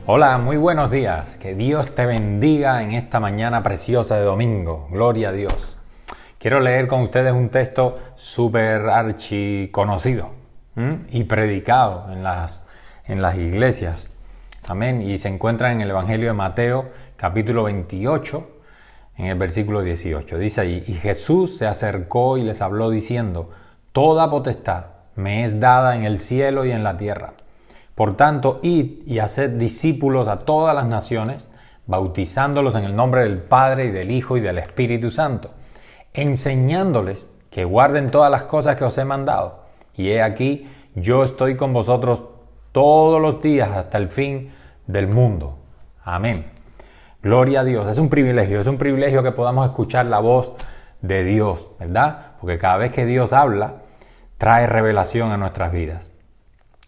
Hola, muy buenos días. Que Dios te bendiga en esta mañana preciosa de domingo. Gloria a Dios. Quiero leer con ustedes un texto súper archiconocido y predicado en las iglesias. Amén. Y se encuentra en el Evangelio de Mateo, capítulo 28, en el versículo 18. Dice allí: y Jesús se acercó y les habló diciendo: toda potestad me es dada en el cielo y en la tierra. Por tanto, id y haced discípulos a todas las naciones, bautizándolos en el nombre del Padre y del Hijo y del Espíritu Santo, enseñándoles que guarden todas las cosas que os he mandado. Y he aquí, yo estoy con vosotros todos los días hasta el fin del mundo. Amén. Gloria a Dios. Es un privilegio que podamos escuchar la voz de Dios, ¿verdad? Porque cada vez que Dios habla, trae revelación a nuestras vidas.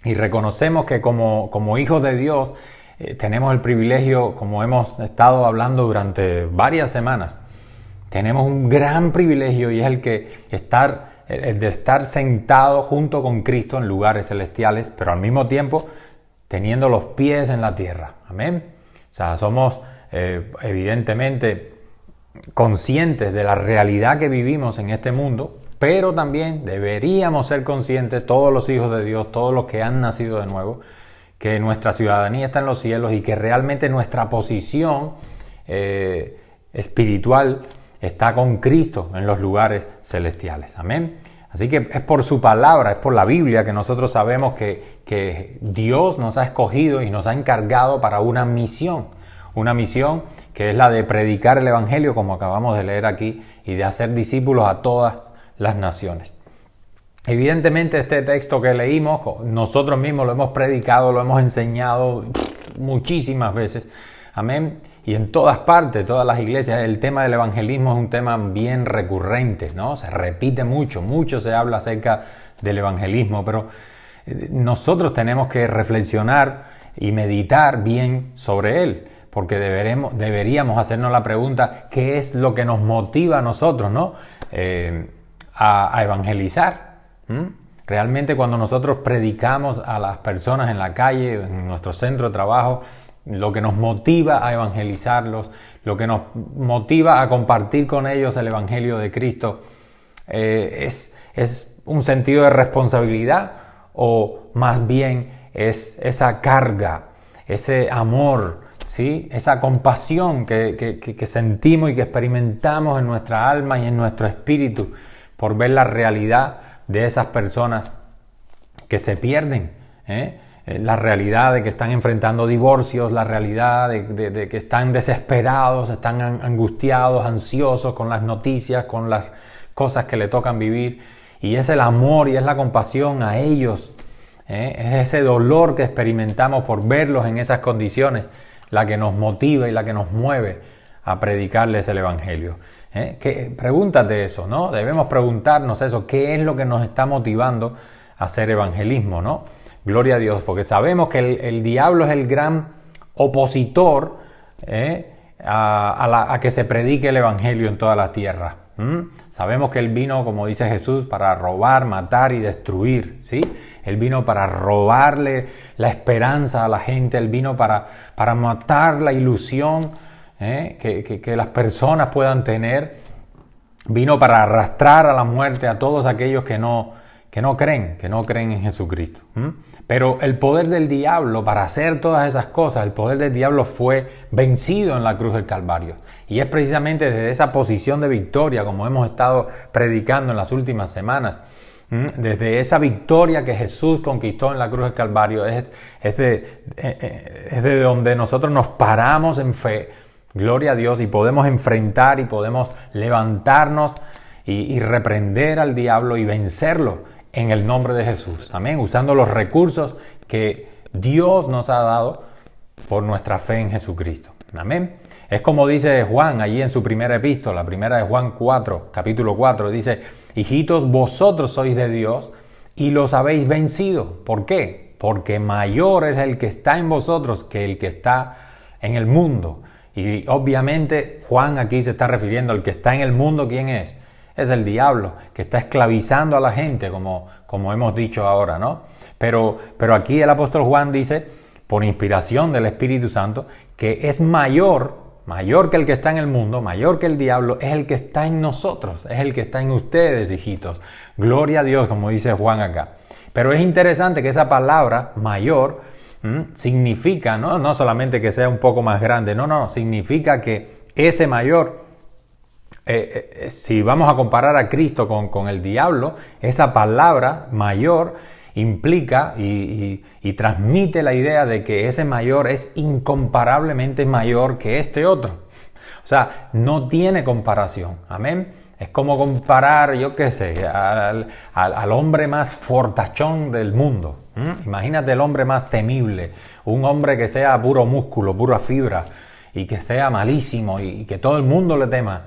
Y reconocemos que como hijos de Dios tenemos el privilegio, como hemos estado hablando durante varias semanas, tenemos un gran privilegio, y es el de estar sentado junto con Cristo en lugares celestiales, pero al mismo tiempo teniendo los pies en la tierra. Amén. O sea, somos evidentemente conscientes de la realidad que vivimos en este mundo, pero también deberíamos ser conscientes, todos los hijos de Dios, todos los que han nacido de nuevo, que nuestra ciudadanía está en los cielos y que realmente nuestra posición espiritual está con Cristo en los lugares celestiales. Amén. Así que es por su palabra, es por la Biblia que nosotros sabemos que Dios nos ha escogido y nos ha encargado para una misión que es la de predicar el Evangelio, como acabamos de leer aquí, y de hacer discípulos a todas las naciones. Evidentemente este texto que leímos, nosotros mismos lo hemos predicado, lo hemos enseñado muchísimas veces. Amén. Y en todas partes, todas las iglesias, el tema del evangelismo es un tema bien recurrente, ¿no? Se repite mucho se habla acerca del evangelismo, pero nosotros tenemos que reflexionar y meditar bien sobre él, porque deberíamos hacernos la pregunta: ¿qué es lo que nos motiva a nosotros, ¿no? A evangelizar. Realmente, cuando nosotros predicamos a las personas en la calle, en nuestro centro de trabajo, lo que nos motiva a evangelizarlos, lo que nos motiva a compartir con ellos el Evangelio de Cristo, es un sentido de responsabilidad, o más bien es esa carga, ese amor, ¿sí? Esa compasión que sentimos y que experimentamos en nuestra alma y en nuestro espíritu por ver la realidad de esas personas que se pierden, la realidad de que están enfrentando divorcios, la realidad de que están desesperados, están angustiados, ansiosos con las noticias, con las cosas que le tocan vivir. Y es el amor y es la compasión a ellos, es ese dolor que experimentamos por verlos en esas condiciones, la que nos motiva y la que nos mueve a predicarles el Evangelio. Pregúntate eso, ¿no? Debemos preguntarnos eso: ¿qué es lo que nos está motivando a hacer evangelismo, ¿no? Gloria a Dios, porque sabemos que el diablo es el gran opositor a que se predique el Evangelio en toda la tierra. Sabemos que él vino, como dice Jesús, para robar, matar y destruir, ¿sí? Él vino para robarle la esperanza a la gente, él vino para matar la ilusión que las personas puedan tener. Vino para arrastrar a la muerte a todos aquellos que no creen en Jesucristo. Pero el poder del diablo para hacer todas esas cosas, el poder del diablo fue vencido en la cruz del Calvario. Y es precisamente desde esa posición de victoria, como hemos estado predicando en las últimas semanas, desde esa victoria que Jesús conquistó en la cruz del Calvario, es de donde nosotros nos paramos en fe, gloria a Dios, y podemos enfrentar y podemos levantarnos y reprender al diablo y vencerlo en el nombre de Jesús. Amén. Usando los recursos que Dios nos ha dado por nuestra fe en Jesucristo. Amén. Es como dice Juan allí en su primera epístola, primera de Juan 4, capítulo 4, dice: hijitos, vosotros sois de Dios y los habéis vencido. ¿Por qué? Porque mayor es el que está en vosotros que el que está en el mundo. Y obviamente Juan aquí se está refiriendo al que está en el mundo. ¿Quién es? Es el diablo, que está esclavizando a la gente, como hemos dicho ahora, ¿no? Pero aquí el apóstol Juan dice: por inspiración del Espíritu Santo, que es mayor que el que está en el mundo, mayor que el diablo, es el que está en nosotros, es el que está en ustedes, hijitos. Gloria a Dios, como dice Juan acá. Pero es interesante que esa palabra mayor significa, no solamente que sea un poco más grande, no, significa que ese mayor, si vamos a comparar a Cristo con el diablo, esa palabra mayor implica y transmite la idea de que ese mayor es incomparablemente mayor que este otro. O sea, no tiene comparación. Amén. Es como comparar, yo qué sé, al hombre más fortachón del mundo. Imagínate el hombre más temible, un hombre que sea puro músculo, pura fibra y que sea malísimo y que todo el mundo le tema.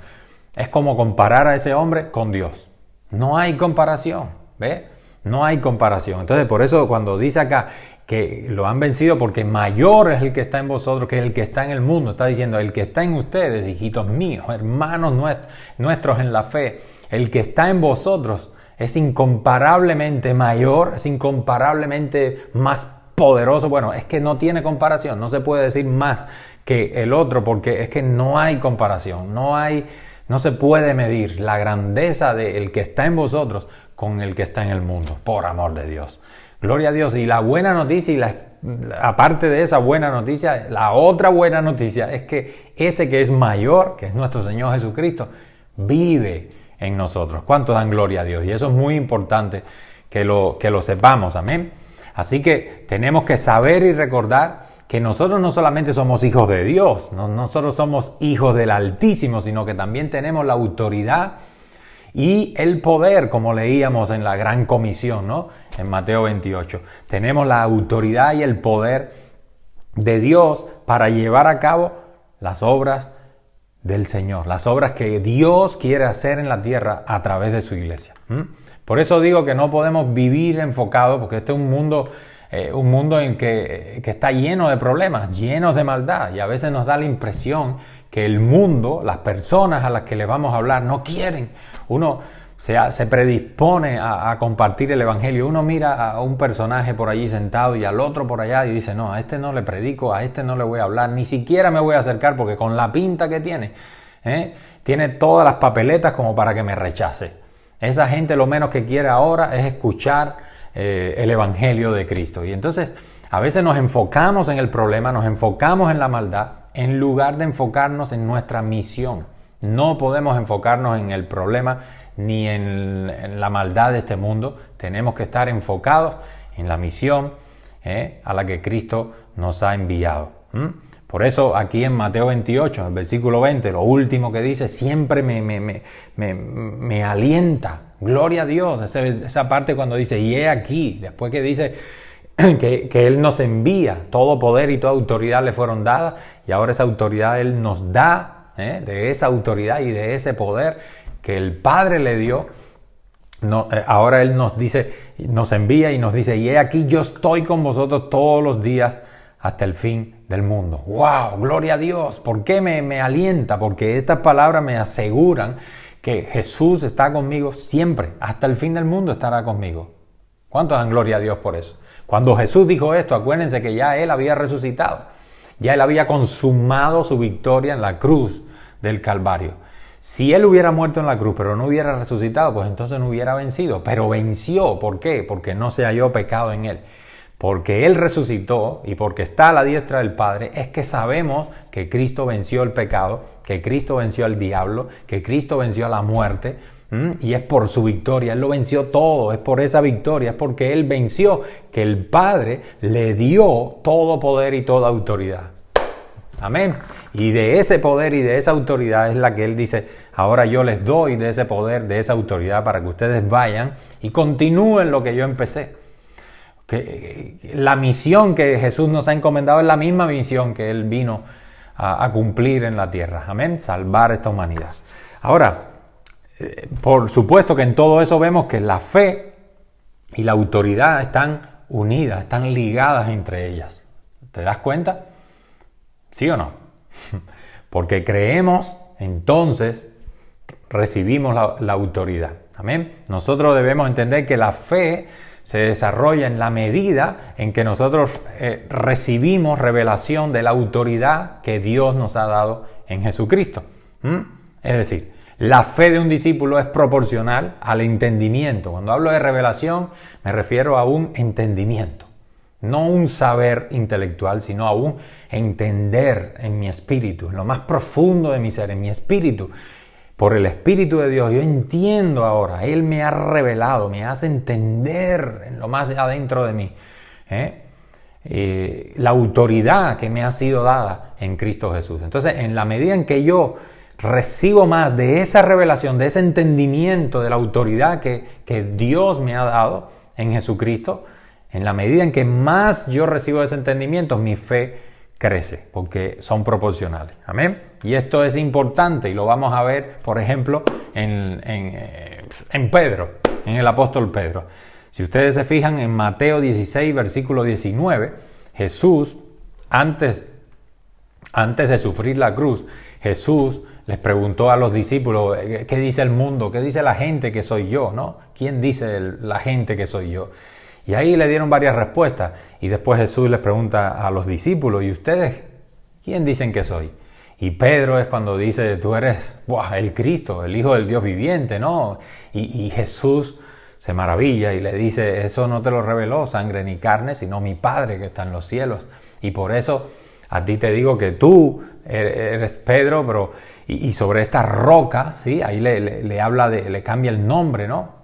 Es como comparar a ese hombre con Dios. No hay comparación, ¿ves? No hay comparación. Entonces, por eso cuando dice acá que lo han vencido porque mayor es el que está en vosotros que el que está en el mundo, está diciendo el que está en ustedes, hijitos míos, hermanos nuestros en la fe, el que está en vosotros es incomparablemente mayor, es incomparablemente más poderoso. Bueno, es que no tiene comparación, no se puede decir más que el otro porque es que no hay comparación, no se puede medir la grandeza del que está en vosotros con el que está en el mundo, por amor de Dios. Gloria a Dios. Y la buena noticia, aparte de esa buena noticia, la otra buena noticia es que ese que es mayor, que es nuestro Señor Jesucristo, vive en nosotros. ¿Cuánto dan gloria a Dios? Y eso es muy importante que lo sepamos. Amén. Así que tenemos que saber y recordar que nosotros no solamente somos hijos de Dios, no nosotros somos hijos del Altísimo, sino que también tenemos la autoridad y el poder, como leíamos en la Gran Comisión, ¿no? En Mateo 28. Tenemos la autoridad y el poder de Dios para llevar a cabo las obras del Señor, las obras que Dios quiere hacer en la tierra a través de su iglesia. Por eso digo que no podemos vivir enfocados, porque este es un mundo en que está lleno de problemas, llenos de maldad, y a veces nos da la impresión que el mundo, las personas a las que les vamos a hablar, no quieren. Uno se predispone a compartir el evangelio. Uno mira a un personaje por allí sentado y al otro por allá y dice, no, a este no le predico, a este no le voy a hablar, ni siquiera me voy a acercar porque con la pinta que tiene todas las papeletas como para que me rechace. Esa gente lo menos que quiere ahora es escuchar el evangelio de Cristo. Y entonces a veces nos enfocamos en el problema, nos enfocamos en la maldad, en lugar de enfocarnos en nuestra misión. No podemos enfocarnos en el problema ni en la maldad de este mundo. Tenemos que estar enfocados en la misión a la que Cristo nos ha enviado. Por eso aquí en Mateo 28, en el versículo 20, lo último que dice, siempre me alienta. Gloria a Dios. Esa parte cuando dice, y he aquí, después que dice que Él nos envía, todo poder y toda autoridad le fueron dadas, y ahora esa autoridad Él nos da, de esa autoridad y de ese poder que el Padre le dio. Ahora Él nos dice, nos envía y nos dice, y he aquí yo estoy con vosotros todos los días hasta el fin del mundo. ¡Wow! ¡Gloria a Dios! ¿Por qué me alienta? Porque estas palabras me aseguran que Jesús está conmigo siempre, hasta el fin del mundo estará conmigo. ¿Cuántos dan gloria a Dios por eso? Cuando Jesús dijo esto, acuérdense que ya Él había resucitado. Ya Él había consumado su victoria en la cruz del Calvario. Si Él hubiera muerto en la cruz, pero no hubiera resucitado, pues entonces no hubiera vencido. Pero venció. ¿Por qué? Porque no se halló pecado en Él. Porque Él resucitó y porque está a la diestra del Padre, es que sabemos que Cristo venció el pecado, que Cristo venció al diablo, que Cristo venció a la muerte, y es por su victoria. Él lo venció todo, es por esa victoria, es porque Él venció, que el Padre le dio todo poder y toda autoridad. Amén. Y de ese poder y de esa autoridad es la que Él dice, ahora yo les doy de ese poder, de esa autoridad para que ustedes vayan y continúen lo que yo empecé. Que la misión que Jesús nos ha encomendado es la misma misión que Él vino a cumplir en la tierra. Amén. Salvar esta humanidad. Ahora, por supuesto que en todo eso vemos que la fe y la autoridad están unidas, están ligadas entre ellas. ¿Te das cuenta? ¿Sí o no? Porque creemos, entonces recibimos la autoridad. Amén. Nosotros debemos entender que la fe se desarrolla en la medida en que nosotros recibimos revelación de la autoridad que Dios nos ha dado en Jesucristo. Es decir, la fe de un discípulo es proporcional al entendimiento. Cuando hablo de revelación, me refiero a un entendimiento. No un saber intelectual, sino a un entender en mi espíritu, en lo más profundo de mi ser, en mi espíritu. Por el Espíritu de Dios, yo entiendo ahora. Él me ha revelado, me hace entender en lo más adentro de mí la autoridad que me ha sido dada en Cristo Jesús. Entonces, en la medida en que yo recibo más de esa revelación, de ese entendimiento de la autoridad que Dios me ha dado en Jesucristo, en la medida en que más yo recibo ese entendimiento, mi fe crece, porque son proporcionales. Amén. Y esto es importante y lo vamos a ver, por ejemplo, en Pedro, en el apóstol Pedro. Si ustedes se fijan en Mateo 16, versículo 19, Jesús, antes de sufrir la cruz, Jesús les preguntó a los discípulos, ¿qué dice el mundo? ¿Qué dice la gente que soy yo? ¿No? ¿Quién dice la gente que soy yo? Y ahí le dieron varias respuestas. Y después Jesús les pregunta a los discípulos, ¿y ustedes quién dicen que soy? Y Pedro es cuando dice, tú eres el Cristo, el Hijo del Dios viviente, ¿no? Y Jesús se maravilla y le dice, eso no te lo reveló sangre ni carne, sino mi Padre que está en los cielos. Y por eso a ti te digo que tú eres Pedro, pero y sobre esta roca, ¿sí? Ahí le habla le cambia el nombre, ¿no?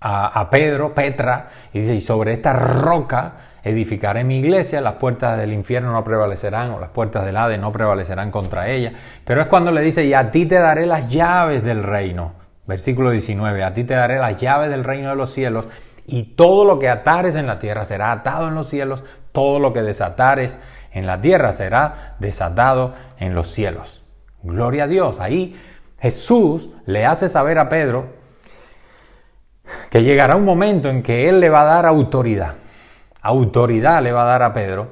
A Pedro, Petra, y dice, y sobre esta roca edificaré mi iglesia, las puertas del infierno no prevalecerán, o las puertas del Hades no prevalecerán contra ella. Pero es cuando le dice, y a ti te daré las llaves del reino. Versículo 19, a ti te daré las llaves del reino de los cielos, y todo lo que atares en la tierra será atado en los cielos, todo lo que desatares en la tierra será desatado en los cielos. Gloria a Dios. Ahí Jesús le hace saber a Pedro que llegará un momento en que Él le va a dar autoridad. Autoridad le va a dar a Pedro.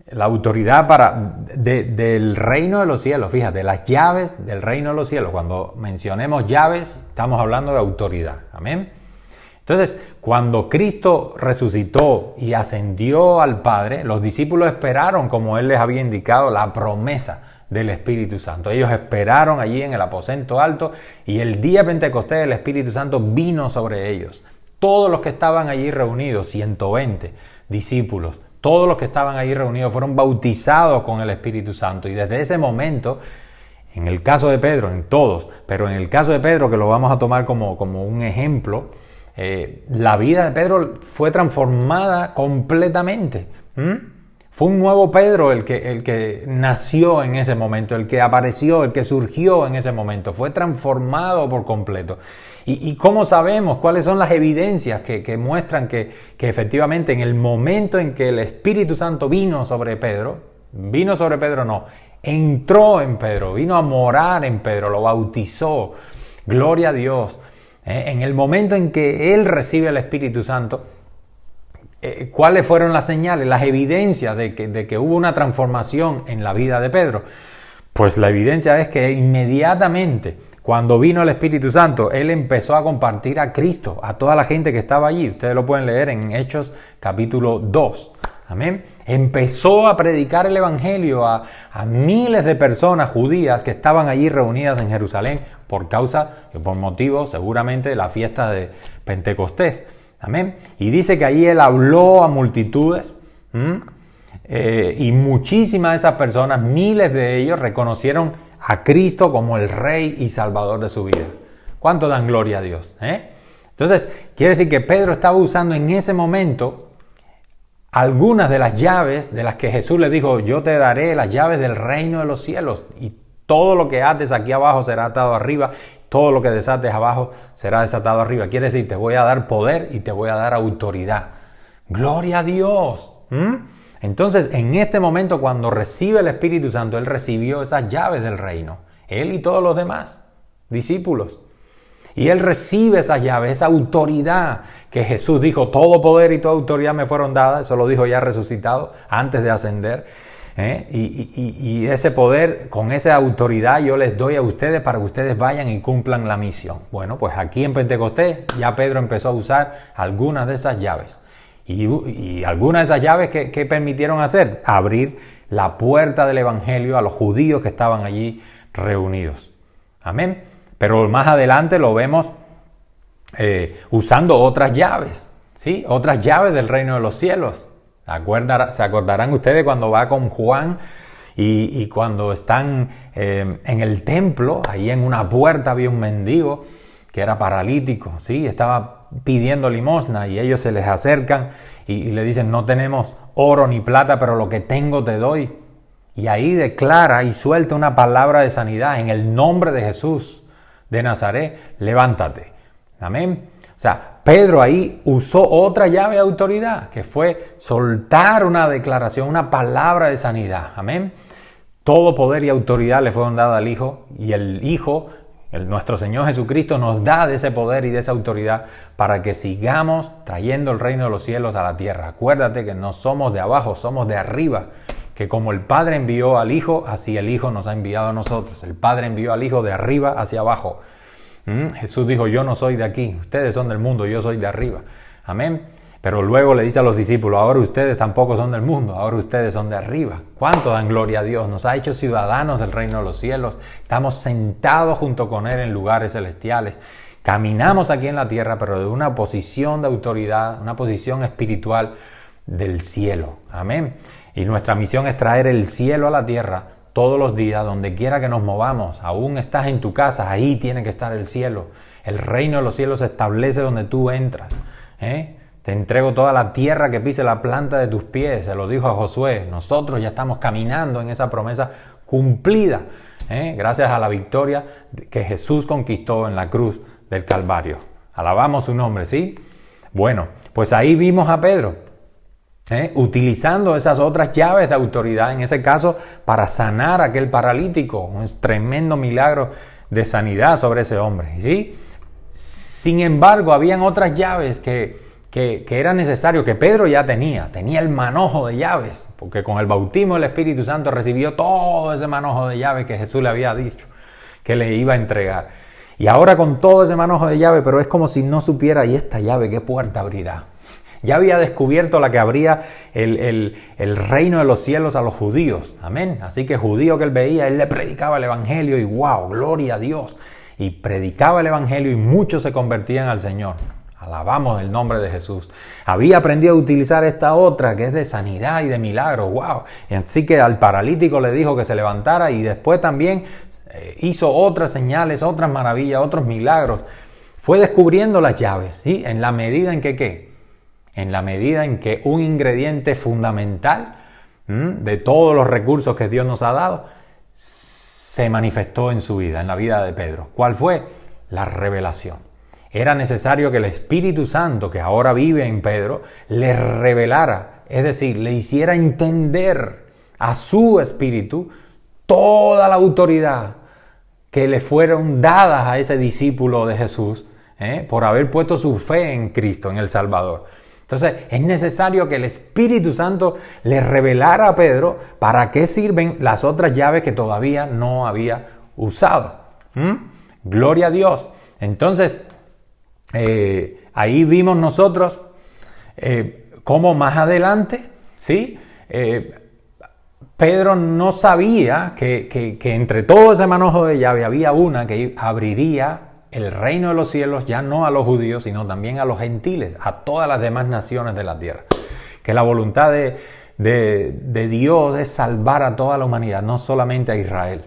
La autoridad del reino de los cielos. Fíjate, las llaves del reino de los cielos. Cuando mencionemos llaves, estamos hablando de autoridad. Amén. Entonces, cuando Cristo resucitó y ascendió al Padre, los discípulos esperaron, como Él les había indicado, la promesa del Espíritu Santo. Ellos esperaron allí en el aposento alto y el día de Pentecostés el Espíritu Santo vino sobre ellos. Todos los que estaban allí reunidos, 120 discípulos, todos los que estaban allí reunidos fueron bautizados con el Espíritu Santo. Y desde ese momento, en el caso de Pedro, en todos, pero en el caso de Pedro, que lo vamos a tomar como un ejemplo, la vida de Pedro fue transformada completamente. Fue un nuevo Pedro el que nació en ese momento, el que apareció, el que surgió en ese momento. Fue transformado por completo. ¿Y cómo sabemos? ¿Cuáles son las evidencias que muestran que efectivamente en el momento en que el Espíritu Santo vino sobre Pedro, entró en Pedro, vino a morar en Pedro, lo bautizó, gloria a Dios. En el momento en que él recibe el Espíritu Santo, ¿cuáles fueron las señales, las evidencias de que hubo una transformación en la vida de Pedro? Pues la evidencia es que inmediatamente, cuando vino el Espíritu Santo, él empezó a compartir a Cristo, a toda la gente que estaba allí. Ustedes lo pueden leer en Hechos capítulo 2. Amén. Empezó a predicar el Evangelio a miles de personas judías que estaban allí reunidas en Jerusalén por motivo seguramente de la fiesta de Pentecostés. Amén. Y dice que allí él habló a multitudes y muchísimas de esas personas, miles de ellos, reconocieron a Cristo como el Rey y Salvador de su vida. ¿Cuánto dan gloria a Dios? Entonces, quiere decir que Pedro estaba usando en ese momento algunas de las llaves de las que Jesús le dijo, yo te daré las llaves del reino de los cielos y todo lo que ates aquí abajo será atado arriba, todo lo que desates abajo será desatado arriba. Quiere decir, te voy a dar poder y te voy a dar autoridad. ¡Gloria a Dios! Entonces, en este momento, cuando recibe el Espíritu Santo, él recibió esas llaves del reino. Él y todos los demás discípulos. Y él recibe esas llaves, esa autoridad que Jesús dijo, todo poder y toda autoridad me fueron dadas. Eso lo dijo ya resucitado antes de ascender. Y ese poder, con esa autoridad yo les doy a ustedes para que ustedes vayan y cumplan la misión. Bueno, pues aquí en Pentecostés ya Pedro empezó a usar algunas de esas llaves. Y algunas de esas llaves que permitieron hacer, abrir la puerta del evangelio a los judíos que estaban allí reunidos. Amén. Pero más adelante lo vemos usando otras llaves, ¿sí? Otras llaves del reino de los cielos. Se acordarán ustedes cuando va con Juan y cuando están en el templo, ahí en una puerta había un mendigo que era paralítico, ¿sí? Estaba pidiendo limosna y ellos se les acercan y le dicen, no tenemos oro ni plata, pero lo que tengo te doy. Y ahí declara y suelta una palabra de sanidad en el nombre de Jesús de Nazaret, levántate. Amén. O sea, Pedro ahí usó otra llave de autoridad, que fue soltar una declaración, una palabra de sanidad. Amén. Todo poder y autoridad le fueron dadas al Hijo, y el Hijo, nuestro Señor Jesucristo, nos da de ese poder y de esa autoridad para que sigamos trayendo el reino de los cielos a la tierra. Acuérdate que no somos de abajo, somos de arriba. Que como el Padre envió al Hijo, así el Hijo nos ha enviado a nosotros. El Padre envió al Hijo de arriba hacia abajo. Jesús dijo, yo no soy de aquí, ustedes son del mundo, yo soy de arriba. Amén. Pero luego le dice a los discípulos, ahora ustedes tampoco son del mundo, ahora ustedes son de arriba. ¿Cuánto dan gloria a Dios? Nos ha hecho ciudadanos del reino de los cielos. Estamos sentados junto con Él en lugares celestiales. Caminamos aquí en la tierra, pero de una posición de autoridad, una posición espiritual del cielo. Amén. Y nuestra misión es traer el cielo a la tierra todos los días, donde quiera que nos movamos. Aún estás en tu casa, ahí tiene que estar el cielo. El reino de los cielos se establece donde tú entras. Te entrego toda la tierra que pise la planta de tus pies. Se lo dijo a Josué. Nosotros ya estamos caminando en esa promesa cumplida, gracias a la victoria que Jesús conquistó en la cruz del Calvario. Alabamos su nombre, ¿sí? Bueno, pues ahí vimos a Pedro utilizando esas otras llaves de autoridad, en ese caso, para sanar a aquel paralítico. Un tremendo milagro de sanidad sobre ese hombre, ¿sí? Sin embargo, habían otras llaves que era necesario, que Pedro ya tenía el manojo de llaves, porque con el bautismo del Espíritu Santo recibió todo ese manojo de llaves que Jesús le había dicho que le iba a entregar. Y ahora con todo ese manojo de llaves, pero es como si no supiera, ¿y esta llave qué puerta abrirá? Ya había descubierto la que abría el reino de los cielos a los judíos. Amén. Así que judío que él veía, él le predicaba el evangelio y wow, gloria a Dios. Y predicaba el evangelio y muchos se convertían al Señor. Alabamos el nombre de Jesús. Había aprendido a utilizar esta otra que es de sanidad y de milagros. Wow. Y así que al paralítico le dijo que se levantara y después también hizo otras señales, otras maravillas, otros milagros. Fue descubriendo las llaves, ¿sí? En la medida en que ¿qué? En la medida en que un ingrediente fundamental de todos los recursos que Dios nos ha dado se manifestó en su vida, en la vida de Pedro. ¿Cuál fue? La revelación. Era necesario que el Espíritu Santo, que ahora vive en Pedro, le revelara, es decir, le hiciera entender a su espíritu toda la autoridad que le fueron dadas a ese discípulo de Jesús por haber puesto su fe en Cristo, en el Salvador. Entonces, es necesario que el Espíritu Santo le revelara a Pedro para qué sirven las otras llaves que todavía no había usado. Gloria a Dios. Entonces, ahí vimos nosotros cómo más adelante, ¿sí? Pedro no sabía que entre todo ese manojo de llave había una que abriría el reino de los cielos ya no a los judíos, sino también a los gentiles, a todas las demás naciones de la tierra. Que la voluntad de Dios es salvar a toda la humanidad, no solamente a Israel.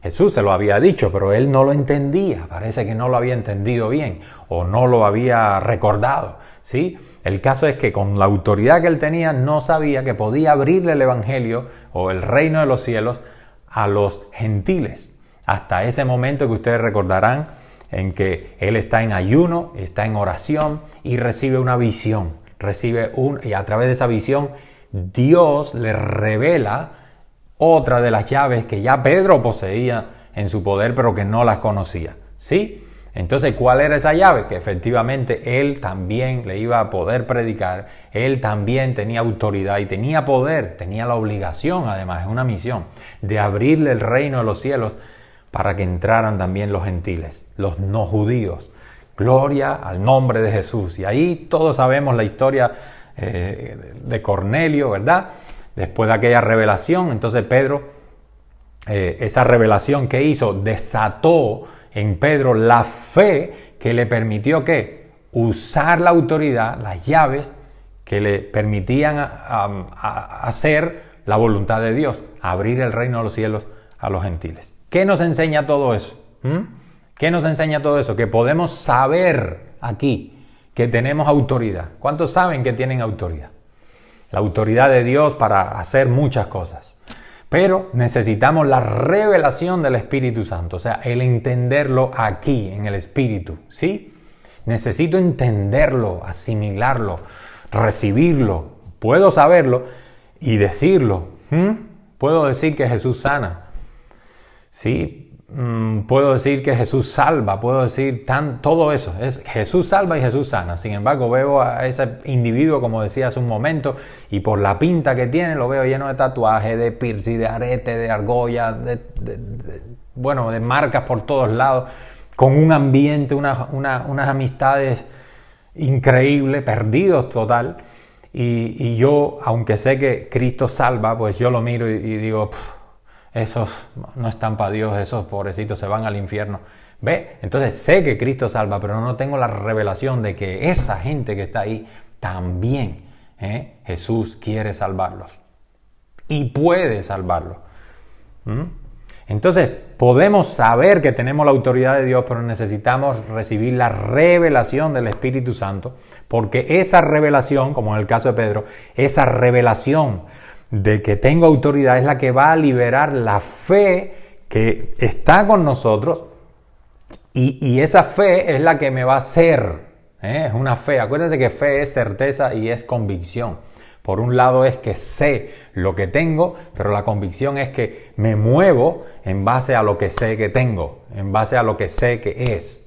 Jesús se lo había dicho, pero él no lo entendía. Parece que no lo había entendido bien o no lo había recordado, ¿sí? El caso es que con la autoridad que él tenía no sabía que podía abrirle el evangelio o el reino de los cielos a los gentiles. Hasta ese momento que ustedes recordarán en que él está en ayuno, está en oración y recibe una visión. Y a través de esa visión Dios le revela otra de las llaves que ya Pedro poseía en su poder, pero que no las conocía, ¿sí? Entonces, ¿cuál era esa llave? Que efectivamente él también le iba a poder predicar, él también tenía autoridad y tenía poder, tenía la obligación, además, es una misión, de abrirle el reino de los cielos para que entraran también los gentiles, los no judíos. Gloria al nombre de Jesús. Y ahí todos sabemos la historia de Cornelio, ¿verdad? Después de aquella revelación, entonces Pedro, esa revelación que hizo, desató en Pedro la fe que le permitió ¿qué? Usar la autoridad, las llaves que le permitían hacer la voluntad de Dios, abrir el reino de los cielos a los gentiles. ¿Qué nos enseña todo eso? ¿Qué nos enseña todo eso? Que podemos saber aquí que tenemos autoridad. ¿Cuántos saben que tienen autoridad? La autoridad de Dios para hacer muchas cosas. Pero necesitamos la revelación del Espíritu Santo, o sea, el entenderlo aquí, en el Espíritu, ¿sí? Necesito entenderlo, asimilarlo, recibirlo. Puedo saberlo y decirlo. Puedo decir que Jesús sana, ¿sí? Puedo decir que Jesús salva, puedo decir todo eso. Es Jesús salva y Jesús sana. Sin embargo, veo a ese individuo, como decía hace un momento, y por la pinta que tiene, lo veo lleno de tatuajes, de piercing, de arete, de argolla, de marcas por todos lados, con un ambiente, unas amistades increíbles, perdidos total. Y yo, aunque sé que Cristo salva, pues yo lo miro y digo, esos no están para Dios, esos pobrecitos se van al infierno. ¿Ve? Entonces sé que Cristo salva, pero no tengo la revelación de que esa gente que está ahí también Jesús quiere salvarlos y puede salvarlos. Entonces podemos saber que tenemos la autoridad de Dios, pero necesitamos recibir la revelación del Espíritu Santo, porque esa revelación, como en el caso de Pedro, esa revelación de que tengo autoridad es la que va a liberar la fe que está con nosotros, y esa fe es la que me va a hacer, es una fe. Acuérdense que fe es certeza y es convicción. Por un lado es que sé lo que tengo, pero la convicción es que me muevo en base a lo que sé que tengo, en base a lo que sé que es.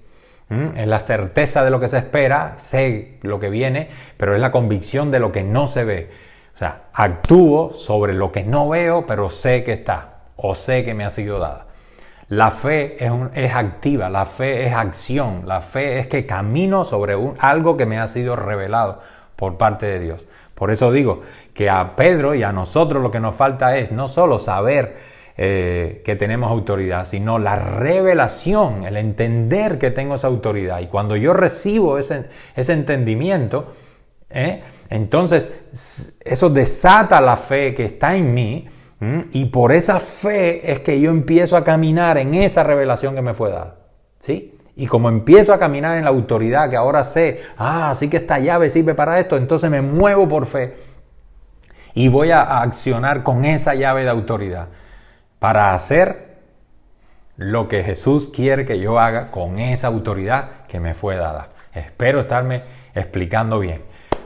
Es la certeza de lo que se espera, sé lo que viene, pero es la convicción de lo que no se ve. O sea, actúo sobre lo que no veo, pero sé que está, o sé que me ha sido dada. La fe es activa, la fe es acción, la fe es que camino sobre algo que me ha sido revelado por parte de Dios. Por eso digo que a Pedro y a nosotros lo que nos falta es no solo saber que tenemos autoridad, sino la revelación, el entender que tengo esa autoridad. Y cuando yo recibo ese entendimiento, entonces eso desata la fe que está en mí, y por esa fe es que yo empiezo a caminar en esa revelación que me fue dada, ¿sí? Y como empiezo a caminar en la autoridad que ahora sé, sí que esta llave sirve para esto, entonces me muevo por fe y voy a accionar con esa llave de autoridad para hacer lo que Jesús quiere que yo haga con esa autoridad que me fue dada. Espero estarme explicando bien.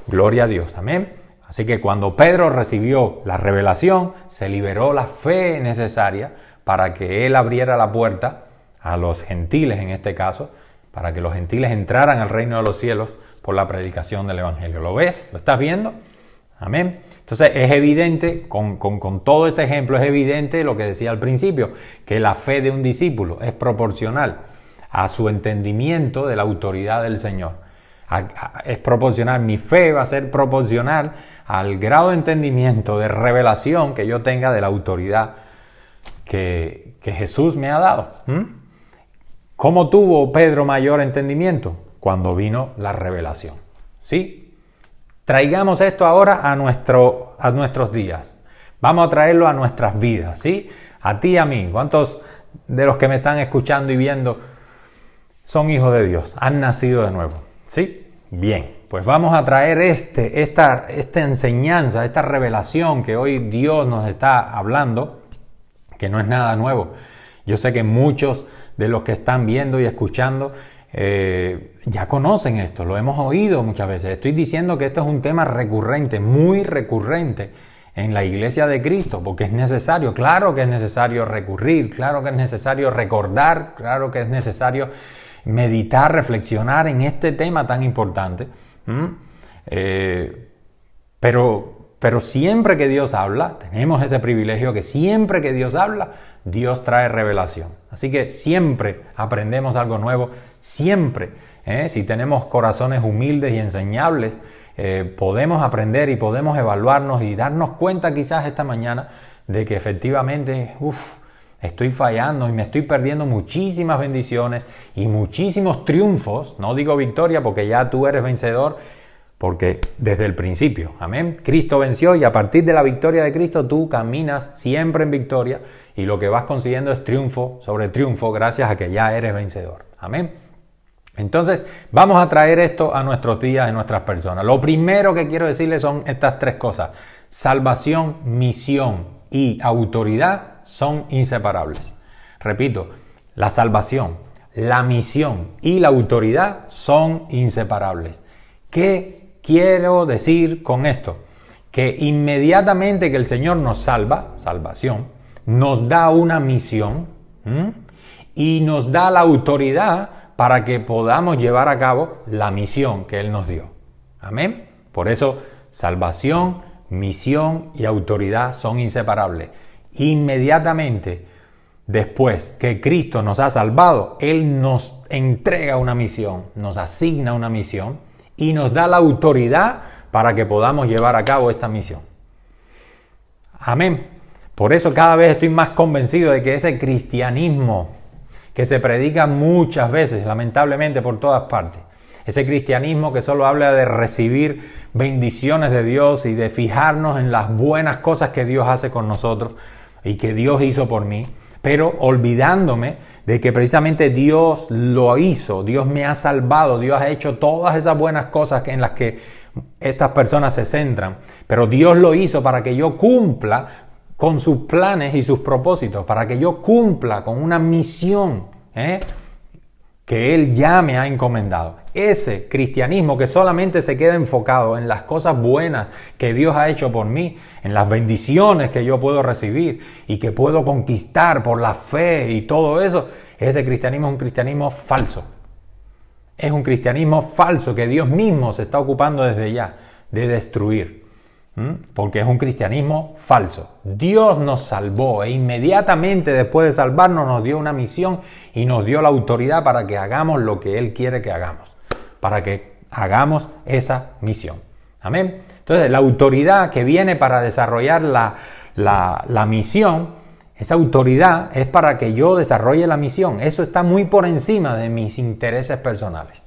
Gloria a Dios, amén. Así que cuando Pedro recibió la revelación, se liberó la fe necesaria para que él abriera la puerta a los gentiles, en este caso, para que los gentiles entraran al reino de los cielos por la predicación del evangelio. ¿Lo ves? ¿Lo estás viendo? Amén. Entonces es evidente, con todo este ejemplo, es evidente lo que decía al principio, que la fe de un discípulo es proporcional a su entendimiento de la autoridad del Señor. Es proporcional, mi fe va a ser proporcional al grado de entendimiento, de revelación que yo tenga de la autoridad que Jesús me ha dado. ¿Cómo tuvo Pedro mayor entendimiento? Cuando vino la revelación. ¿Sí? Traigamos esto ahora a nuestros días. Vamos a traerlo a nuestras vidas, ¿sí? A ti y a mí. ¿Cuántos de los que me están escuchando y viendo son hijos de Dios? Han nacido de nuevo, ¿sí? Bien, pues vamos a traer esta enseñanza, esta revelación que hoy Dios nos está hablando, que no es nada nuevo. Yo sé que muchos de los que están viendo y escuchando ya conocen esto, lo hemos oído muchas veces. Estoy diciendo que esto es un tema recurrente, muy recurrente en la iglesia de Cristo, porque es necesario, claro que es necesario recurrir, claro que es necesario recordar, claro que es necesario meditar, reflexionar en este tema tan importante. Pero siempre que Dios habla, tenemos ese privilegio que siempre que Dios habla, Dios trae revelación. Así que siempre aprendemos algo nuevo, siempre. Si tenemos corazones humildes y enseñables, podemos aprender y podemos evaluarnos y darnos cuenta quizás esta mañana de que efectivamente, estoy fallando y me estoy perdiendo muchísimas bendiciones y muchísimos triunfos. No digo victoria porque ya tú eres vencedor, porque desde el principio, amén, Cristo venció y a partir de la victoria de Cristo tú caminas siempre en victoria y lo que vas consiguiendo es triunfo sobre triunfo gracias a que ya eres vencedor, amén. Entonces vamos a traer esto a nuestros días, a nuestras personas. Lo primero que quiero decirles son estas tres cosas: salvación, misión y autoridad son inseparables. Repito, la salvación, la misión y la autoridad son inseparables. ¿Qué quiero decir con esto? Que inmediatamente que el Señor nos salva, salvación, nos da una misión y nos da la autoridad para que podamos llevar a cabo la misión que Él nos dio. Amén. Por eso, salvación, misión y autoridad son inseparables. Inmediatamente después que Cristo nos ha salvado, Él nos entrega una misión, nos asigna una misión y nos da la autoridad para que podamos llevar a cabo esta misión. Amén. Por eso cada vez estoy más convencido de que ese cristianismo que se predica muchas veces, lamentablemente por todas partes, ese cristianismo que solo habla de recibir bendiciones de Dios y de fijarnos en las buenas cosas que Dios hace con nosotros y que Dios hizo por mí, pero olvidándome de que precisamente Dios lo hizo, Dios me ha salvado, Dios ha hecho todas esas buenas cosas en las que estas personas se centran, pero Dios lo hizo para que yo cumpla con sus planes y sus propósitos, para que yo cumpla con una misión que Él ya me ha encomendado. Ese cristianismo que solamente se queda enfocado en las cosas buenas que Dios ha hecho por mí, en las bendiciones que yo puedo recibir y que puedo conquistar por la fe y todo eso, ese cristianismo es un cristianismo falso. Es un cristianismo falso que Dios mismo se está ocupando desde ya de destruir. Porque es un cristianismo falso. Dios nos salvó e inmediatamente después de salvarnos nos dio una misión y nos dio la autoridad para que hagamos lo que Él quiere que hagamos, para que hagamos esa misión. Amén. Entonces la autoridad que viene para desarrollar la misión, esa autoridad es para que yo desarrolle la misión. Eso está muy por encima de mis intereses personales.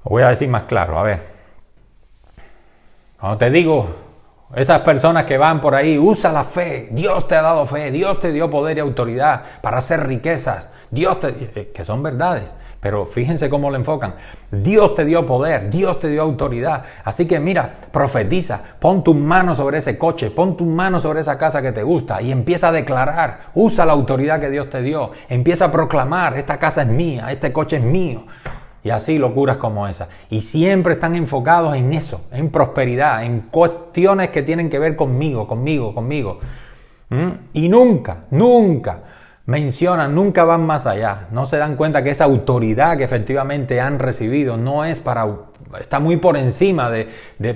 Lo voy a decir más claro, a ver. Cuando te digo, esas personas que van por ahí, usa la fe, Dios te ha dado fe, Dios te dio poder y autoridad para hacer riquezas, que son verdades, pero fíjense cómo lo enfocan. Dios te dio poder, Dios te dio autoridad, así que mira, profetiza, pon tus manos sobre ese coche, pon tus manos sobre esa casa que te gusta y empieza a declarar, usa la autoridad que Dios te dio, empieza a proclamar, esta casa es mía, este coche es mío. Y así locuras como esa. Y siempre están enfocados en eso, en prosperidad, en cuestiones que tienen que ver conmigo. Y nunca mencionan, nunca van más allá. No se dan cuenta que esa autoridad que efectivamente han recibido no es está muy por encima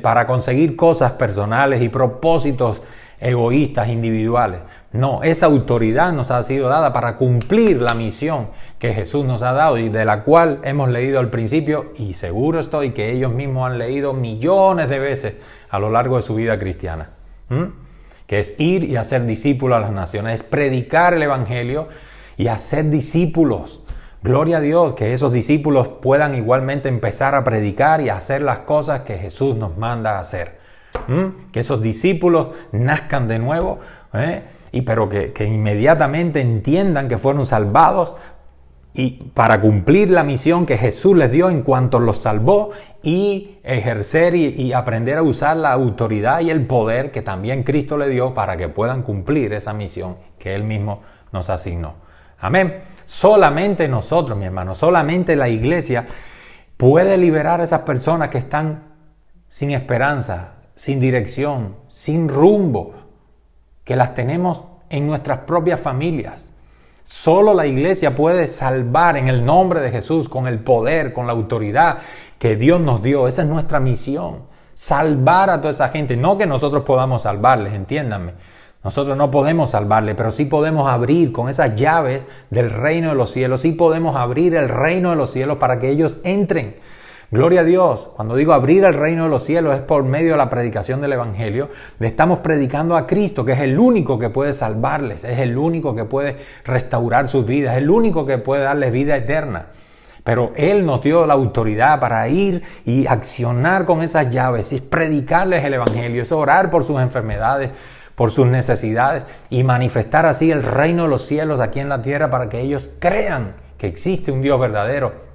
para conseguir cosas personales y propósitos egoístas, individuales. No, esa autoridad nos ha sido dada para cumplir la misión que Jesús nos ha dado y de la cual hemos leído al principio y seguro estoy que ellos mismos han leído millones de veces a lo largo de su vida cristiana. Que es ir y hacer discípulos a las naciones, es predicar el evangelio y hacer discípulos. Gloria a Dios, que esos discípulos puedan igualmente empezar a predicar y a hacer las cosas que Jesús nos manda a hacer. Que esos discípulos nazcan de nuevo, pero que inmediatamente entiendan que fueron salvados y para cumplir la misión que Jesús les dio en cuanto los salvó y ejercer y aprender a usar la autoridad y el poder que también Cristo le dio para que puedan cumplir esa misión que Él mismo nos asignó. Amén. Solamente nosotros, mi hermano, solamente la iglesia puede liberar a esas personas que están sin esperanza, sin dirección, sin rumbo, que las tenemos en nuestras propias familias. Solo la iglesia puede salvar en el nombre de Jesús, con el poder, con la autoridad que Dios nos dio. Esa es nuestra misión, salvar a toda esa gente. No que nosotros podamos salvarles, entiéndanme. Nosotros no podemos salvarles, pero sí podemos abrir con esas llaves del reino de los cielos. Sí podemos abrir el reino de los cielos para que ellos entren. Gloria a Dios. Cuando digo abrir el reino de los cielos es por medio de la predicación del evangelio. Le estamos predicando a Cristo, que es el único que puede salvarles, es el único que puede restaurar sus vidas, es el único que puede darles vida eterna. Pero Él nos dio la autoridad para ir y accionar con esas llaves, es predicarles el evangelio, es orar por sus enfermedades, por sus necesidades y manifestar así el reino de los cielos aquí en la tierra para que ellos crean que existe un Dios verdadero.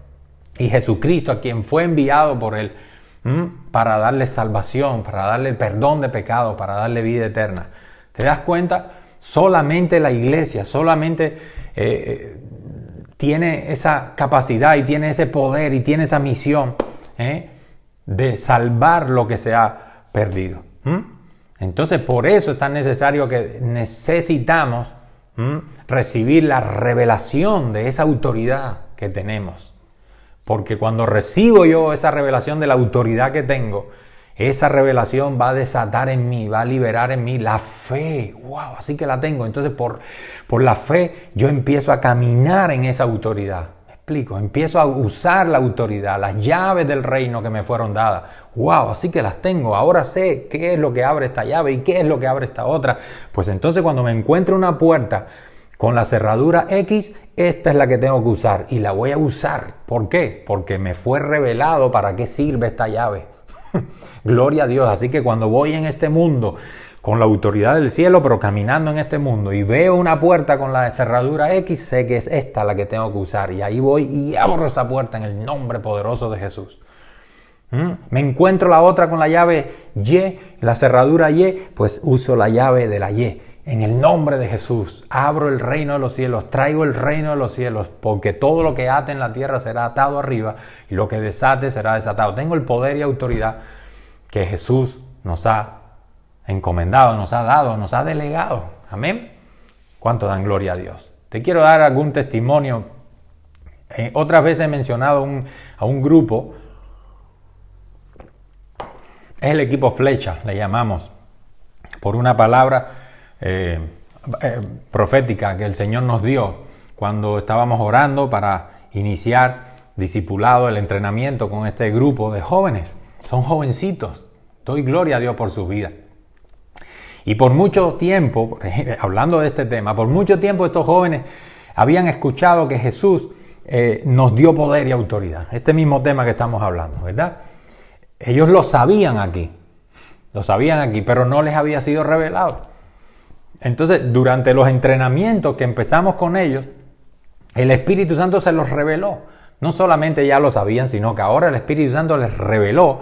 Y Jesucristo, a quien fue enviado por Él para darle salvación, para darle perdón de pecados, para darle vida eterna. ¿Te das cuenta? Solamente la iglesia, solamente tiene esa capacidad y tiene ese poder y tiene esa misión de salvar lo que se ha perdido. Entonces, por eso es tan necesario que necesitamos recibir la revelación de esa autoridad que tenemos. Porque cuando recibo yo esa revelación de la autoridad que tengo, esa revelación va a desatar en mí, va a liberar en mí la fe. ¡Wow! Así que la tengo. Entonces por la fe yo empiezo a caminar en esa autoridad. ¿Me explico? Empiezo a usar la autoridad, las llaves del reino que me fueron dadas. ¡Wow! Así que las tengo. Ahora sé qué es lo que abre esta llave y qué es lo que abre esta otra. Pues entonces cuando me encuentro una puerta con la cerradura X, esta es la que tengo que usar y la voy a usar. ¿Por qué? Porque me fue revelado para qué sirve esta llave. Gloria a Dios. Así que cuando voy en este mundo con la autoridad del cielo, pero caminando en este mundo y veo una puerta con la cerradura X, sé que es esta la que tengo que usar. Y ahí voy y abro esa puerta en el nombre poderoso de Jesús. Me encuentro la otra con la llave Y, la cerradura Y, pues uso la llave de la Y. En el nombre de Jesús, abro el reino de los cielos, traigo el reino de los cielos, porque todo lo que ate en la tierra será atado arriba y lo que desate será desatado. Tengo el poder y autoridad que Jesús nos ha encomendado, nos ha dado, nos ha delegado. Amén. ¿Cuánto dan gloria a Dios? Te quiero dar algún testimonio. Otras veces he mencionado a un grupo. Es el equipo Flecha, le llamamos, por una palabra profética que el Señor nos dio cuando estábamos orando para iniciar discipulado, el entrenamiento con este grupo de jóvenes. Son jovencitos, doy gloria a Dios por sus vidas. Y por mucho tiempo, hablando de este tema, por mucho tiempo estos jóvenes habían escuchado que Jesús nos dio poder y autoridad. Este mismo tema que estamos hablando, ¿verdad? Ellos lo sabían aquí, pero no les había sido revelado. Entonces, durante los entrenamientos que empezamos con ellos, el Espíritu Santo se los reveló. No solamente ya lo sabían, sino que ahora el Espíritu Santo les reveló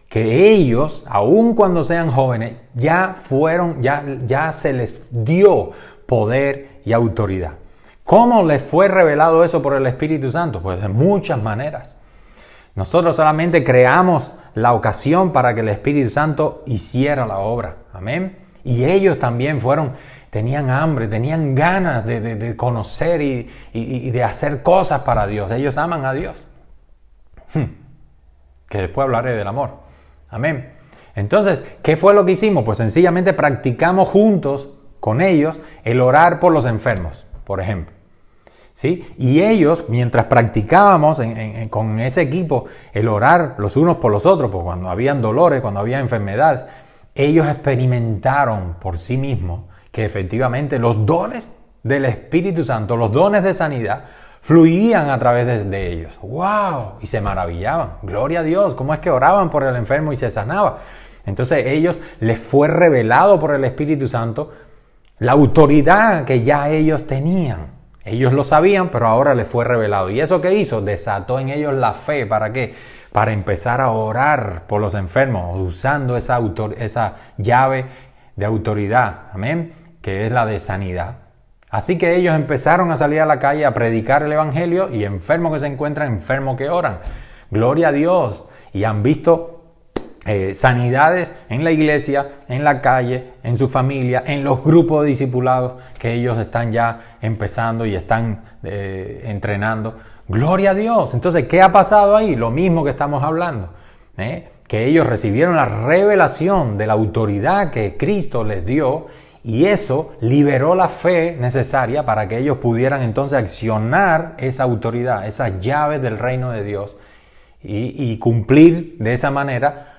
que ellos, aun cuando sean jóvenes, ya se les dio poder y autoridad. ¿Cómo les fue revelado eso por el Espíritu Santo? Pues de muchas maneras. Nosotros solamente creamos la ocasión para que el Espíritu Santo hiciera la obra. Amén. Y ellos también tenían hambre, tenían ganas de conocer y de hacer cosas para Dios. Ellos aman a Dios. Que después hablaré del amor. Amén. Entonces, ¿qué fue lo que hicimos? Pues sencillamente practicamos juntos con ellos el orar por los enfermos, por ejemplo. ¿Sí? Y ellos, mientras practicábamos con ese equipo el orar los unos por los otros, pues cuando habían dolores, cuando había enfermedades, ellos experimentaron por sí mismos que efectivamente los dones del Espíritu Santo, los dones de sanidad, fluían a través de ellos. ¡Wow! Y se maravillaban. Gloria a Dios. ¿Cómo es que oraban por el enfermo y se sanaba? Entonces ellos les fue revelado por el Espíritu Santo la autoridad que ya ellos tenían. Ellos lo sabían, pero ahora les fue revelado. ¿Y eso qué hizo? Desató en ellos la fe. ¿Para qué? Para empezar a orar por los enfermos, usando esa llave de autoridad, amén, que es la de sanidad. Así que ellos empezaron a salir a la calle a predicar el evangelio y enfermos que se encuentran, enfermos que oran. Gloria a Dios. Y han visto sanidades en la iglesia, en la calle, en su familia, en los grupos de discipulados que ellos están ya empezando y están entrenando. Gloria a Dios. Entonces, ¿qué ha pasado ahí? Lo mismo que estamos hablando, que ellos recibieron la revelación de la autoridad que Cristo les dio, y eso liberó la fe necesaria para que ellos pudieran entonces accionar esa autoridad, esas llaves del reino de Dios, y cumplir de esa manera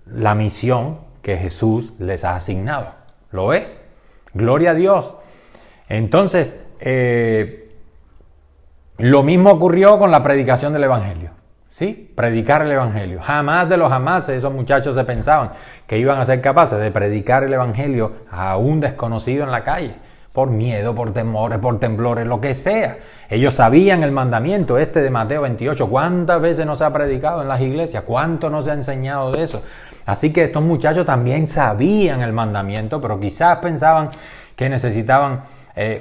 la misión que Jesús les ha asignado. ¿Lo ves? Gloria a Dios. Entonces, lo mismo ocurrió con la predicación del Evangelio. ¿Sí? Predicar el Evangelio. Jamás de los jamás esos muchachos se pensaban que iban a ser capaces de predicar el Evangelio a un desconocido en la calle. Por miedo, por temores, por temblores, lo que sea. Ellos sabían el mandamiento de Mateo 28. ¿Cuántas veces no se ha predicado en las iglesias? ¿Cuánto no se ha enseñado de eso? Así que estos muchachos también sabían el mandamiento, pero quizás pensaban que necesitaban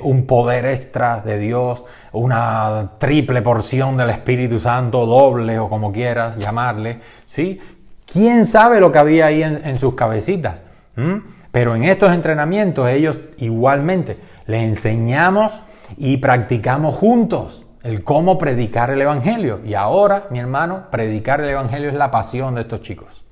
un poder extra de Dios, una triple porción del Espíritu Santo, doble o como quieras llamarle, ¿sí? ¿Quién sabe lo que había ahí en sus cabecitas? Pero en estos entrenamientos ellos igualmente les enseñamos y practicamos juntos el cómo predicar el Evangelio. Y ahora, mi hermano, predicar el Evangelio es la pasión de estos chicos.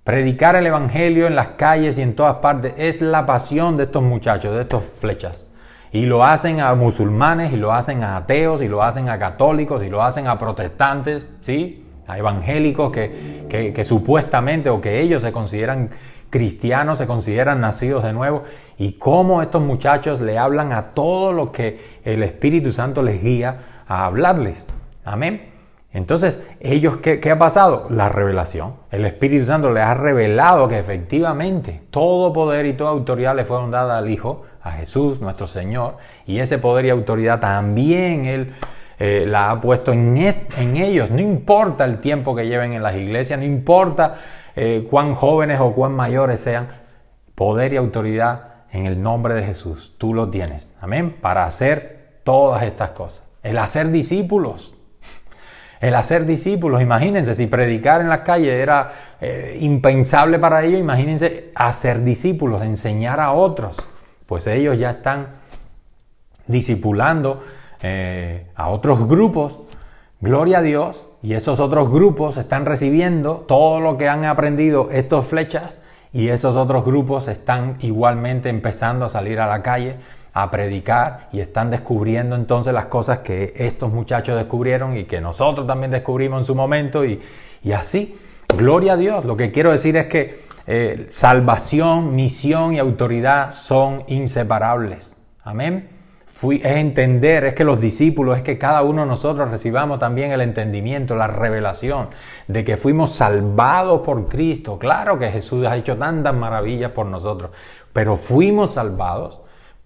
Predicar el Evangelio en las calles y en todas partes es la pasión de estos muchachos, de estos flechas. Y lo hacen a musulmanes, y lo hacen a ateos, y lo hacen a católicos, y lo hacen a protestantes, ¿sí? A evangélicos que supuestamente, o que ellos se consideran cristianos, se consideran nacidos de nuevo. Y cómo estos muchachos le hablan a todo lo que el Espíritu Santo les guía a hablarles. Amén. Entonces, ellos, ¿qué ha pasado? La revelación. El Espíritu Santo les ha revelado que efectivamente todo poder y toda autoridad le fueron dadas al Hijo, a Jesús, nuestro Señor, y ese poder y autoridad también Él la ha puesto en ellos. No importa el tiempo que lleven en las iglesias, no importa cuán jóvenes o cuán mayores sean, poder y autoridad en el nombre de Jesús. Tú lo tienes, amén, para hacer todas estas cosas. El hacer discípulos. El hacer discípulos, imagínense, si predicar en las calles era impensable para ellos, imagínense hacer discípulos, enseñar a otros. Pues ellos ya están discipulando a otros grupos, gloria a Dios, y esos otros grupos están recibiendo todo lo que han aprendido estos flechas, y esos otros grupos están igualmente empezando a salir a la calle a predicar, y están descubriendo entonces las cosas que estos muchachos descubrieron y que nosotros también descubrimos en su momento, y así, gloria a Dios. Lo que quiero decir es que salvación, misión y autoridad son inseparables, amén. Es entender, es que los discípulos, es que cada uno de nosotros recibamos también el entendimiento, la revelación de que fuimos salvados por Cristo. Claro que Jesús ha hecho tantas maravillas por nosotros, pero fuimos salvados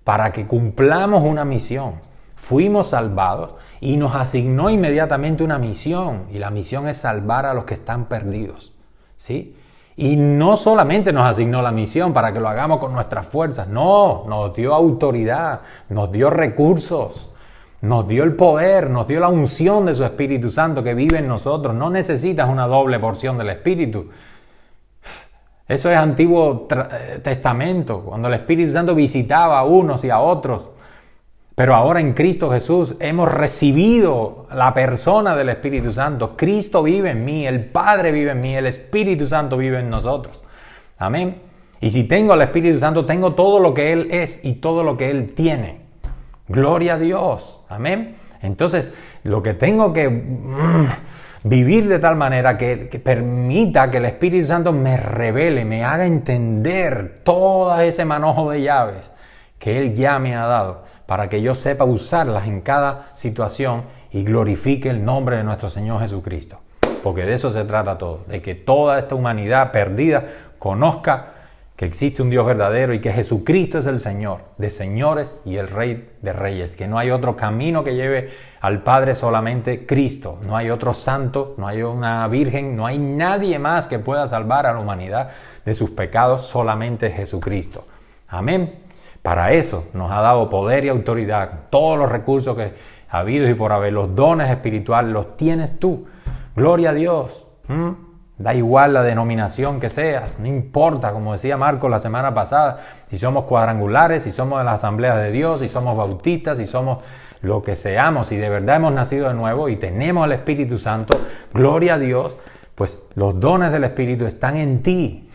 para que cumplamos una misión. Fuimos salvados y nos asignó inmediatamente una misión, y la misión es salvar a los que están perdidos, ¿sí? Y no solamente nos asignó la misión para que lo hagamos con nuestras fuerzas, no, nos dio autoridad, nos dio recursos, nos dio el poder, nos dio la unción de su Espíritu Santo que vive en nosotros. No necesitas una doble porción del Espíritu. Eso es Antiguo Testamento, cuando el Espíritu Santo visitaba a unos y a otros. Pero ahora en Cristo Jesús hemos recibido la persona del Espíritu Santo. Cristo vive en mí, el Padre vive en mí, el Espíritu Santo vive en nosotros. Amén. Y si tengo al Espíritu Santo, tengo todo lo que Él es y todo lo que Él tiene. Gloria a Dios. Amén. Entonces, lo que tengo que vivir de tal manera que permita que el Espíritu Santo me revele, me haga entender todo ese manojo de llaves que Él ya me ha dado, para que yo sepa usarlas en cada situación y glorifique el nombre de nuestro Señor Jesucristo. Porque de eso se trata todo, de que toda esta humanidad perdida conozca que existe un Dios verdadero y que Jesucristo es el Señor de señores y el Rey de reyes, que no hay otro camino que lleve al Padre, solamente Cristo. No hay otro santo, no hay una virgen, no hay nadie más que pueda salvar a la humanidad de sus pecados, solamente Jesucristo. Amén. Para eso nos ha dado poder y autoridad, todos los recursos que ha habido y por haber, los dones espirituales los tienes tú. Gloria a Dios. Da igual la denominación que seas, no importa, como decía Marco la semana pasada, si somos cuadrangulares, si somos de las asambleas de Dios, si somos bautistas, si somos lo que seamos, si de verdad hemos nacido de nuevo y tenemos el Espíritu Santo, gloria a Dios, pues los dones del Espíritu están en ti.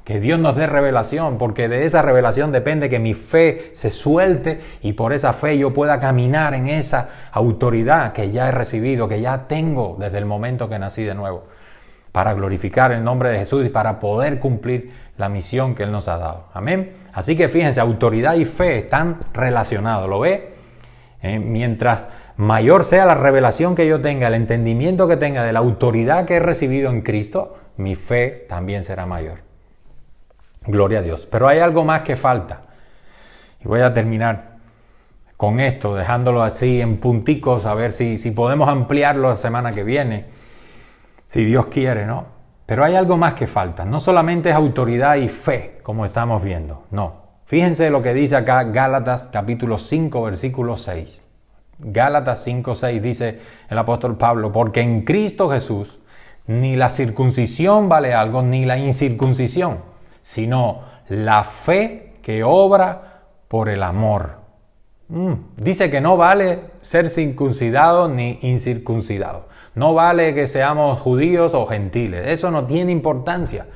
Que Dios nos dé revelación, porque de esa revelación depende que mi fe se suelte y por esa fe yo pueda caminar en esa autoridad que ya he recibido, que ya tengo desde el momento que nací de nuevo, para glorificar el nombre de Jesús y para poder cumplir la misión que Él nos ha dado. Amén. Así que fíjense, autoridad y fe están relacionados, ¿lo ve? Mientras mayor sea la revelación que yo tenga, el entendimiento que tenga de la autoridad que he recibido en Cristo, mi fe también será mayor. Gloria a Dios. Pero hay algo más que falta. Y voy a terminar con esto, dejándolo así en punticos, a ver si podemos ampliarlo la semana que viene, si Dios quiere, ¿no? Pero hay algo más que falta. No solamente es autoridad y fe, como estamos viendo, no. Fíjense lo que dice acá Gálatas capítulo 5, versículo 6. Gálatas 5, 6 dice el apóstol Pablo, porque en Cristo Jesús ni la circuncisión vale algo, ni la incircuncisión, sino la fe que obra por el amor. Dice que no vale ser circuncidado ni incircuncidado. No vale que seamos judíos o gentiles. Eso no tiene importancia.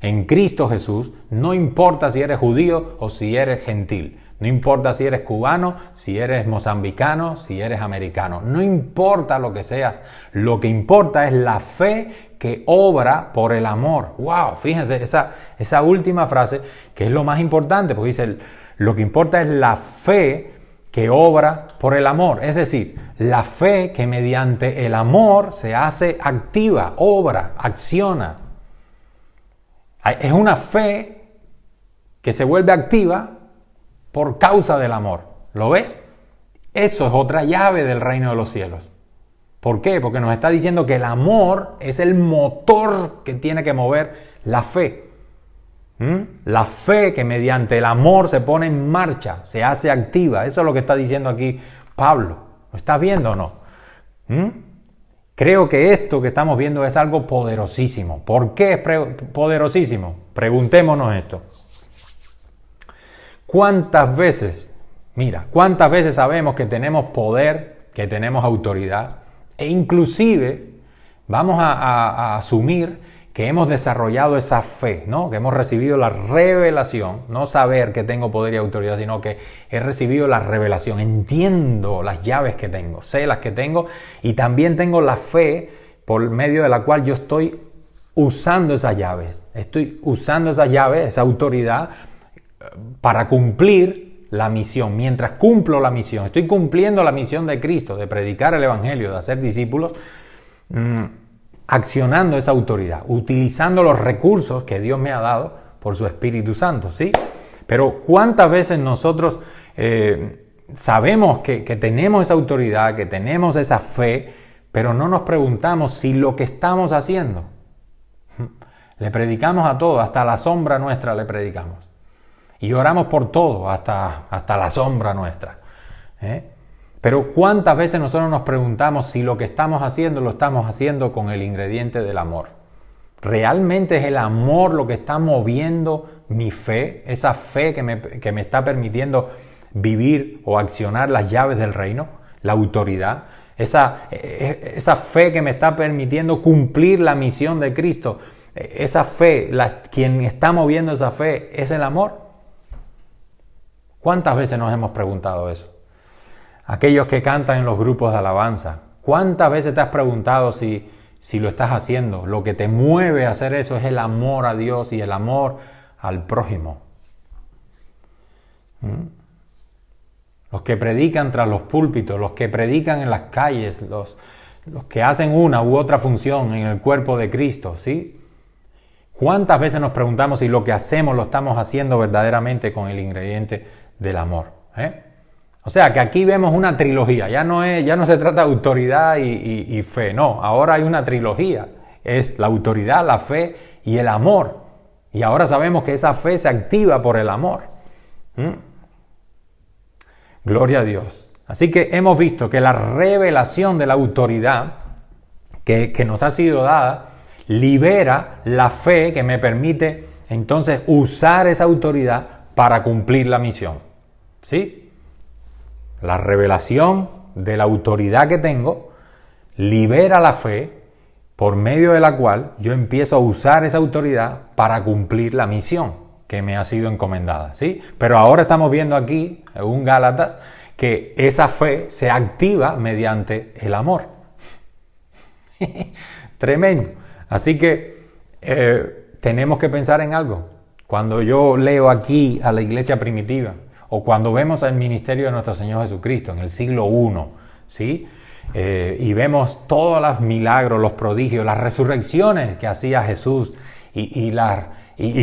En Cristo Jesús no importa si eres judío o si eres gentil. No importa si eres cubano, si eres mozambicano, si eres americano. No importa lo que seas. Lo que importa es la fe que obra por el amor. ¡Wow! Fíjense esa última frase que es lo más importante, porque dice, lo que importa es la fe que obra por el amor. Es decir, la fe que mediante el amor se hace activa, obra, acciona. Es una fe que se vuelve activa por causa del amor. ¿Lo ves? Eso es otra llave del reino de los cielos. ¿Por qué? Porque nos está diciendo que el amor es el motor que tiene que mover la fe. La fe que mediante el amor se pone en marcha, se hace activa. Eso es lo que está diciendo aquí Pablo. ¿Lo estás viendo o no? Creo que esto que estamos viendo es algo poderosísimo. ¿Por qué es poderosísimo? Preguntémonos esto. ¿Cuántas veces sabemos que tenemos poder, que tenemos autoridad? E inclusive vamos a asumir que hemos desarrollado esa fe, ¿no? Que hemos recibido la revelación, no saber que tengo poder y autoridad, sino que he recibido la revelación, entiendo las llaves que tengo, sé las que tengo y también tengo la fe por medio de la cual yo estoy usando esas llaves, esa autoridad para cumplir la misión. Mientras cumplo la misión, estoy cumpliendo la misión de Cristo, de predicar el Evangelio, de hacer discípulos, accionando esa autoridad, utilizando los recursos que Dios me ha dado por su Espíritu Santo, ¿sí? Pero ¿cuántas veces nosotros sabemos que tenemos esa autoridad, que tenemos esa fe, pero no nos preguntamos si lo que estamos haciendo? Le predicamos a todo, hasta la sombra nuestra le predicamos. Y oramos por todo, hasta la sombra nuestra. Pero ¿cuántas veces nosotros nos preguntamos si lo que estamos haciendo lo estamos haciendo con el ingrediente del amor? ¿Realmente es el amor lo que está moviendo mi fe? Esa fe que me está permitiendo vivir o accionar las llaves del reino, la autoridad. Esa fe que me está permitiendo cumplir la misión de Cristo. Esa fe, quien está moviendo esa fe, ¿es el amor? ¿Cuántas veces nos hemos preguntado eso? Aquellos que cantan en los grupos de alabanza, ¿cuántas veces te has preguntado si lo estás haciendo? Lo que te mueve a hacer eso es el amor a Dios y el amor al prójimo. Los que predican tras los púlpitos, los que predican en las calles, los que hacen una u otra función en el cuerpo de Cristo, ¿sí? ¿Cuántas veces nos preguntamos si lo que hacemos lo estamos haciendo verdaderamente con el ingrediente del amor? O sea, que aquí vemos una trilogía. Ya no se trata de autoridad y fe. No, ahora hay una trilogía. Es la autoridad, la fe y el amor. Y ahora sabemos que esa fe se activa por el amor. Gloria a Dios. Así que hemos visto que la revelación de la autoridad que nos ha sido dada libera la fe que me permite entonces usar esa autoridad para cumplir la misión. ¿Sí? La revelación de la autoridad que tengo libera la fe por medio de la cual yo empiezo a usar esa autoridad para cumplir la misión que me ha sido encomendada, ¿sí? Pero ahora estamos viendo aquí, en Gálatas, que esa fe se activa mediante el amor. Tremendo. Así que tenemos que pensar en algo. Cuando yo leo aquí a la iglesia primitiva, o cuando vemos el ministerio de nuestro Señor Jesucristo en el siglo I, ¿sí? Y vemos todos los milagros, los prodigios, las resurrecciones que hacía Jesús y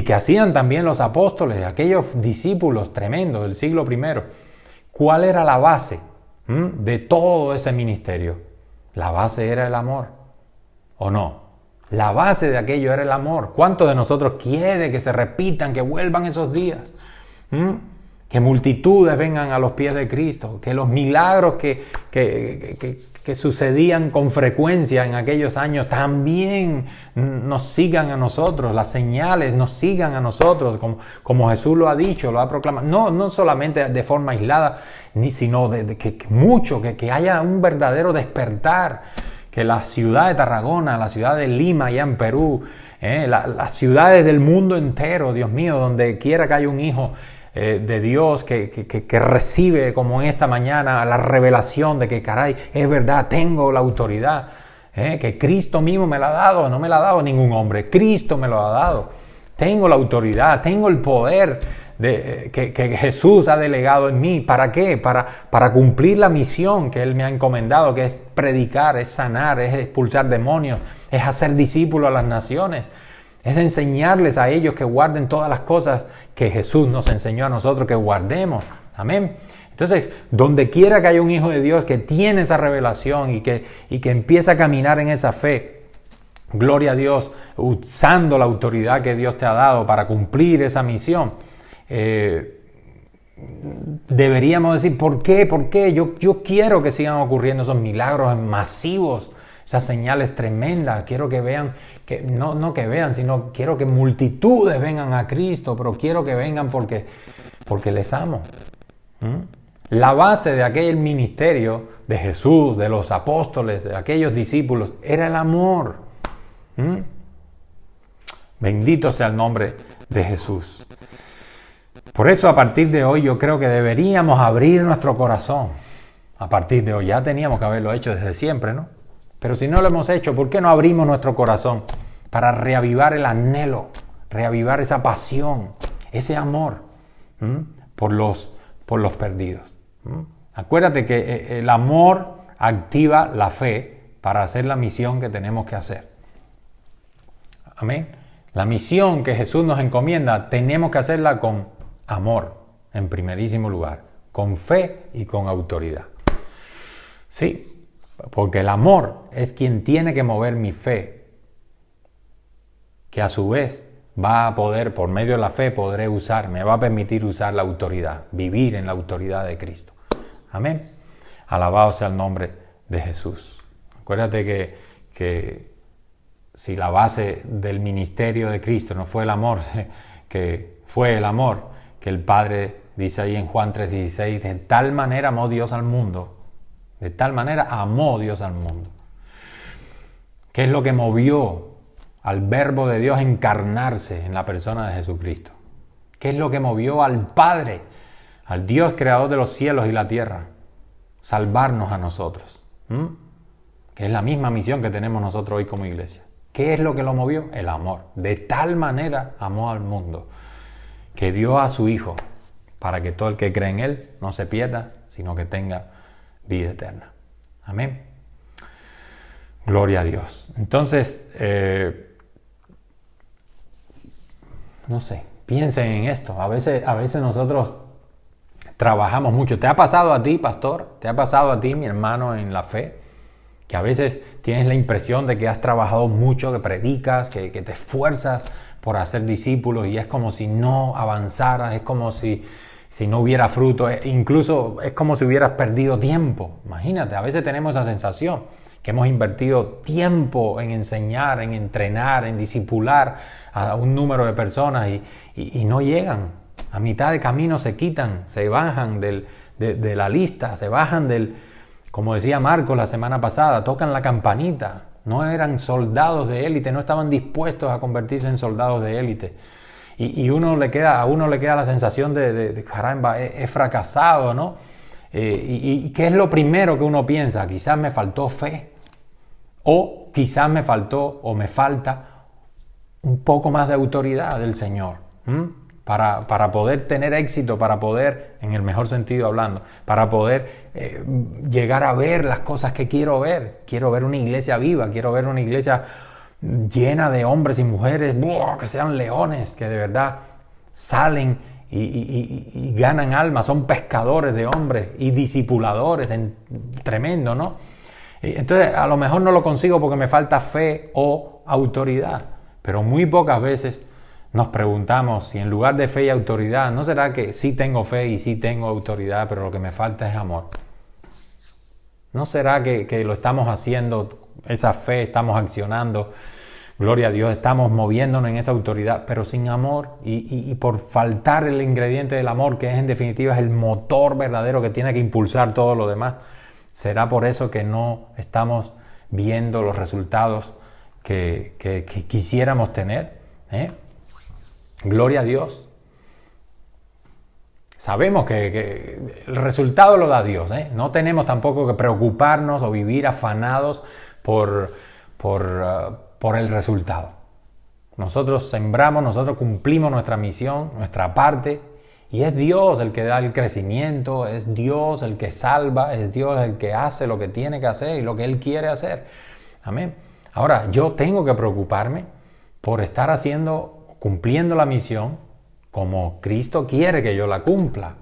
que hacían también los apóstoles, aquellos discípulos tremendos del siglo I. ¿Cuál era la base de todo ese ministerio? La base era el amor, ¿o no? La base de aquello era el amor. ¿Cuántos de nosotros quiere que se repitan, que vuelvan esos días? Que multitudes vengan a los pies de Cristo, que los milagros que sucedían con frecuencia en aquellos años también nos sigan a nosotros, las señales nos sigan a nosotros, como Jesús lo ha dicho, lo ha proclamado, no solamente de forma aislada, sino que haya un verdadero despertar, que la ciudad de Tarragona, la ciudad de Lima, allá en Perú, las ciudades del mundo entero, Dios mío, donde quiera que haya un hijo de Dios que recibe, como en esta mañana, la revelación de que, caray, es verdad, tengo la autoridad, que Cristo mismo me la ha dado, no me la ha dado ningún hombre, Cristo me lo ha dado. Tengo la autoridad, tengo el poder que Jesús ha delegado en mí. ¿Para qué? Para cumplir la misión que Él me ha encomendado, que es predicar, es sanar, es expulsar demonios, es hacer discípulos a las naciones. Es enseñarles a ellos que guarden todas las cosas que Jesús nos enseñó a nosotros que guardemos. Amén. Entonces, donde quiera que haya un hijo de Dios que tiene esa revelación y que empieza a caminar en esa fe, gloria a Dios, usando la autoridad que Dios te ha dado para cumplir esa misión, deberíamos decir, ¿por qué? ¿Por qué? Yo quiero que sigan ocurriendo esos milagros masivos, esas señales tremendas. Quiero que vean, no que vean, sino quiero que multitudes vengan a Cristo, pero quiero que vengan porque les amo. La base de aquel ministerio de Jesús, de los apóstoles, de aquellos discípulos, era el amor. Bendito sea el nombre de Jesús. Por eso, a partir de hoy, yo creo que deberíamos abrir nuestro corazón. A partir de hoy, ya teníamos que haberlo hecho desde siempre, ¿no? Pero si no lo hemos hecho, ¿por qué no abrimos nuestro corazón para reavivar el anhelo, reavivar esa pasión, ese amor por los perdidos? Acuérdate que el amor activa la fe para hacer la misión que tenemos que hacer. Amén. La misión que Jesús nos encomienda, tenemos que hacerla con amor, en primerísimo lugar, con fe y con autoridad. Sí. Porque el amor es quien tiene que mover mi fe, que a su vez va a poder, por medio de la fe, me va a permitir usar la autoridad, vivir en la autoridad de Cristo. Amén. Alabado sea el nombre de Jesús. Acuérdate que si la base del ministerio de Cristo no fue el amor, que fue el amor, que el Padre dice ahí en Juan 3:16, de tal manera amó Dios al mundo. De tal manera amó Dios al mundo. ¿Qué es lo que movió al Verbo de Dios encarnarse en la persona de Jesucristo? ¿Qué es lo que movió al Padre, al Dios creador de los cielos y la tierra, salvarnos a nosotros? Que es la misma misión que tenemos nosotros hoy como iglesia. ¿Qué es lo que lo movió? El amor. De tal manera amó al mundo que dio a su Hijo para que todo el que cree en Él no se pierda, sino que tenga vida eterna. Amén. Gloria a Dios. Entonces, no sé, piensen en esto. A veces nosotros trabajamos mucho. ¿Te ha pasado a ti, pastor? ¿Te ha pasado a ti, mi hermano en la fe? Que a veces tienes la impresión de que has trabajado mucho, que predicas, que te esfuerzas por hacer discípulos y es como si no avanzaras, es como si no hubiera fruto, incluso es como si hubieras perdido tiempo. Imagínate, a veces tenemos esa sensación, que hemos invertido tiempo en enseñar, en entrenar, en discipular a un número de personas y no llegan. A mitad de camino se quitan, se bajan de la lista, se bajan como decía Marcos la semana pasada, tocan la campanita. No eran soldados de élite, no estaban dispuestos a convertirse en soldados de élite. Y a uno le queda la sensación de caramba, he fracasado, ¿no? ¿Y qué es lo primero que uno piensa? Quizás me faltó fe. O quizás me falta un poco más de autoridad del Señor. Para poder tener éxito, para poder, en el mejor sentido hablando, para poder llegar a ver las cosas que quiero ver. Quiero ver una iglesia viva, quiero ver una iglesia llena de hombres y mujeres que sean leones, que de verdad salen y ganan almas, son pescadores de hombres y discipuladores, tremendo, ¿no? Entonces a lo mejor no lo consigo porque me falta fe o autoridad, pero muy pocas veces nos preguntamos si en lugar de fe y autoridad, ¿no será que sí tengo fe y sí tengo autoridad, pero lo que me falta es amor? ¿No será que lo estamos haciendo, esa fe, estamos accionando, gloria a Dios, estamos moviéndonos en esa autoridad, pero sin amor y por faltar el ingrediente del amor, que es en definitiva es el motor verdadero que tiene que impulsar todo lo demás? ¿Será por eso que no estamos viendo los resultados que quisiéramos tener? Gloria a Dios. Sabemos que el resultado lo da Dios. No tenemos tampoco que preocuparnos o vivir afanados por el resultado. Nosotros sembramos, nosotros cumplimos nuestra misión, nuestra parte, y es Dios el que da el crecimiento, es Dios el que salva, es Dios el que hace lo que tiene que hacer y lo que Él quiere hacer. Amén. Ahora, yo tengo que preocuparme por estar cumpliendo la misión como Cristo quiere que yo la cumpla.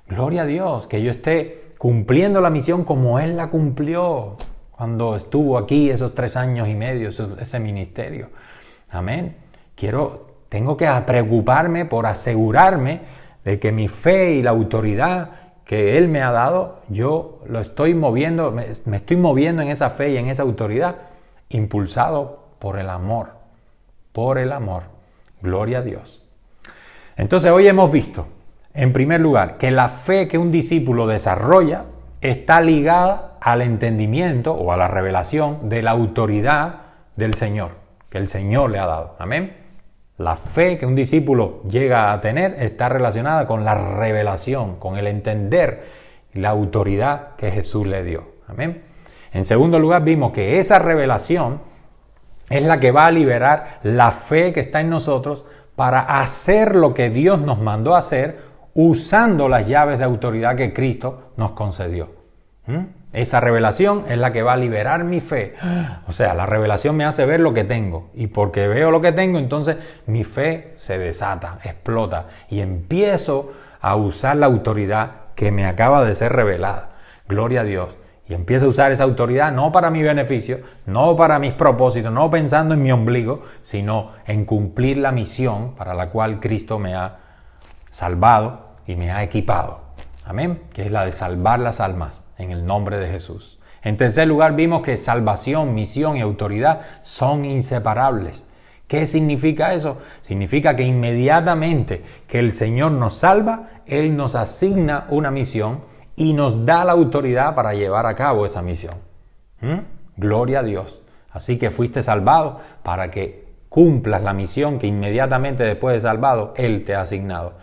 Gloria a Dios, que yo esté cumpliendo la misión como Él la cumplió cuando estuvo aquí esos 3 años y medio, ese ministerio. Amén. Tengo que preocuparme por asegurarme de que mi fe y la autoridad que Él me ha dado, yo lo estoy moviendo, me estoy moviendo en esa fe y en esa autoridad, impulsado por el amor. Por el amor. Gloria a Dios. Entonces hoy hemos visto, en primer lugar, que la fe que un discípulo desarrolla está ligada al entendimiento o a la revelación de la autoridad del Señor, que el Señor le ha dado. Amén. La fe que un discípulo llega a tener está relacionada con la revelación, con el entender la autoridad que Jesús le dio. Amén. En segundo lugar, vimos que esa revelación es la que va a liberar la fe que está en nosotros para hacer lo que Dios nos mandó a hacer usando las llaves de autoridad que Cristo nos concedió. Esa revelación es la que va a liberar mi fe. O sea, la revelación me hace ver lo que tengo. Y porque veo lo que tengo, entonces mi fe se desata, explota. Y empiezo a usar la autoridad que me acaba de ser revelada. Gloria a Dios. Y empiezo a usar esa autoridad no para mi beneficio, no para mis propósitos, no pensando en mi ombligo, sino en cumplir la misión para la cual Cristo me ha salvado y me ha equipado. Amén. Que es la de salvar las almas en el nombre de Jesús. En tercer lugar, vimos que salvación, misión y autoridad son inseparables. ¿Qué significa eso? Significa que inmediatamente que el Señor nos salva, Él nos asigna una misión y nos da la autoridad para llevar a cabo esa misión. Gloria a Dios. Así que fuiste salvado para que cumplas la misión que inmediatamente después de salvado Él te ha asignado.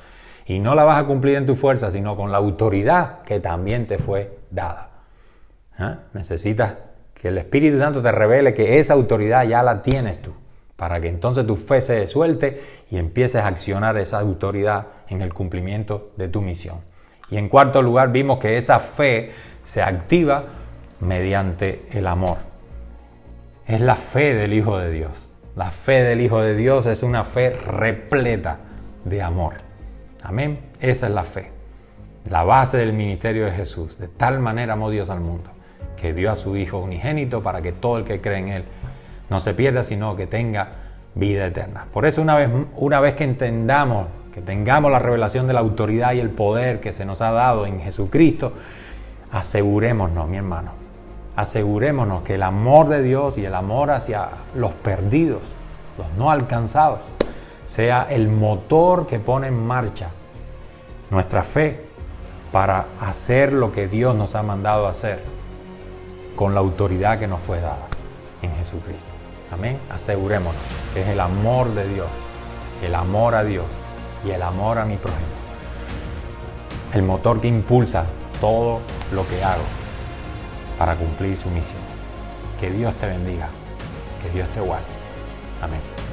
Y no la vas a cumplir en tu fuerza, sino con la autoridad que también te fue dada. Necesitas que el Espíritu Santo te revele que esa autoridad ya la tienes tú, para que entonces tu fe se suelte y empieces a accionar esa autoridad en el cumplimiento de tu misión. Y en cuarto lugar, vimos que esa fe se activa mediante el amor. Es la fe del Hijo de Dios. La fe del Hijo de Dios es una fe repleta de amor. Amén. Esa es la fe. La base del ministerio de Jesús. De tal manera amó Dios al mundo, que dio a su Hijo unigénito para que todo el que cree en Él no se pierda, sino que tenga vida eterna. Por eso una vez que entendamos, que tengamos la revelación de la autoridad y el poder que se nos ha dado en Jesucristo, asegurémonos, mi hermano, asegurémonos que el amor de Dios y el amor hacia los perdidos, los no alcanzados, sea el motor que pone en marcha nuestra fe para hacer lo que Dios nos ha mandado a hacer con la autoridad que nos fue dada en Jesucristo. Amén. Asegurémonos que es el amor de Dios, el amor a Dios y el amor a mi prójimo el motor que impulsa todo lo que hago para cumplir su misión. Que Dios te bendiga, que Dios te guarde. Amén.